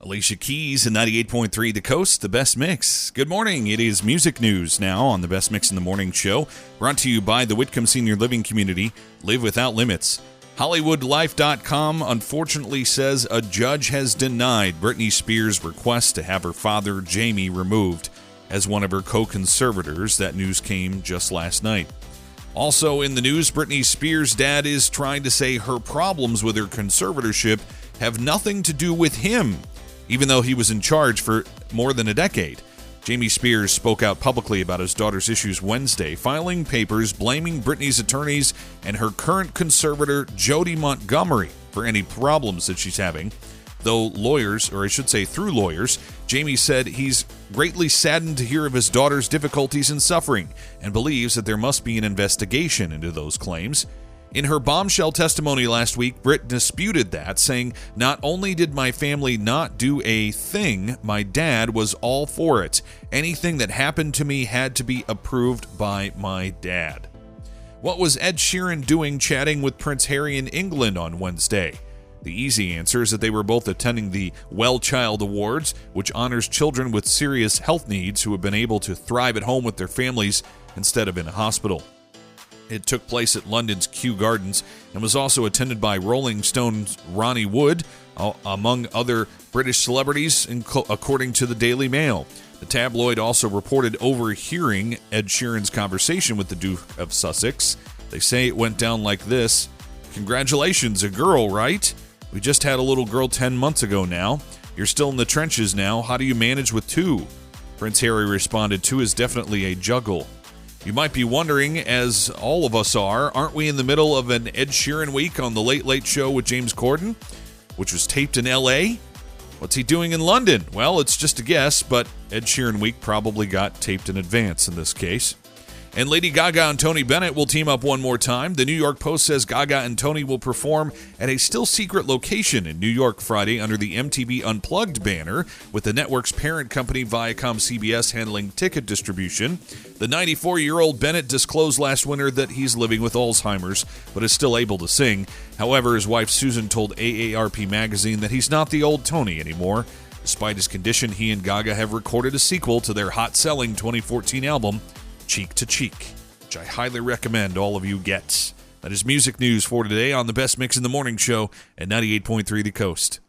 Alicia Keys and 98.3 The Coast, the best mix. Good morning. It is music news now on the Best Mix in the Morning show, brought to you by the Whitcomb Senior Living Community. Live without limits. HollywoodLife.com unfortunately says a judge has denied Britney Spears' request to have her father, Jamie, removed as one of her co-conservators. That news came just last night. Also in the news, Britney Spears' dad is trying to say her problems with her conservatorship have nothing to do with him, even though he was in charge for more than a decade. Jamie Spears spoke out publicly about his daughter's issues Wednesday, filing papers blaming Britney's attorneys and her current conservator, Jody Montgomery, for any problems that she's having. Though lawyers, or I should say through lawyers, Jamie said he's greatly saddened to hear of his daughter's difficulties and suffering and believes that there must be an investigation into those claims. In her bombshell testimony last week, Britt disputed that, saying, "Not only did my family not do a thing, my dad was all for it. Anything that happened to me had to be approved by my dad." What was Ed Sheeran doing chatting with Prince Harry in England on Wednesday? The easy answer is that they were both attending the Well Child Awards, which honors children with serious health needs who have been able to thrive at home with their families instead of in a hospital. It took place at London's Kew Gardens and was also attended by Rolling Stone's Ronnie Wood, among other British celebrities, according to the Daily Mail. The tabloid also reported overhearing Ed Sheeran's conversation with the Duke of Sussex. They say it went down like this: "Congratulations, a girl, right? We just had a little girl 10 months ago now. You're still in the trenches now. How do you manage with two?" Prince Harry responded, "Two is definitely a juggle." You might be wondering, as all of us are, aren't we in the middle of an Ed Sheeran week on The Late Late Show with James Corden, which was taped in L.A.? What's he doing in London? Well, it's just a guess, but Ed Sheeran week probably got taped in advance in this case. And Lady Gaga and Tony Bennett will team up one more time. The New York Post says Gaga and Tony will perform at a still-secret location in New York Friday under the MTV Unplugged banner, with the network's parent company Viacom-CBS handling ticket distribution. The 94-year-old Bennett disclosed last winter that he's living with Alzheimer's, but is still able to sing. However, his wife Susan told AARP magazine that he's not the old Tony anymore. Despite his condition, he and Gaga have recorded a sequel to their hot-selling 2014 album, Cheek to Cheek, which I highly recommend all of you get. That is music news for today on the Best Mix in the Morning show at 98.3 The Coast.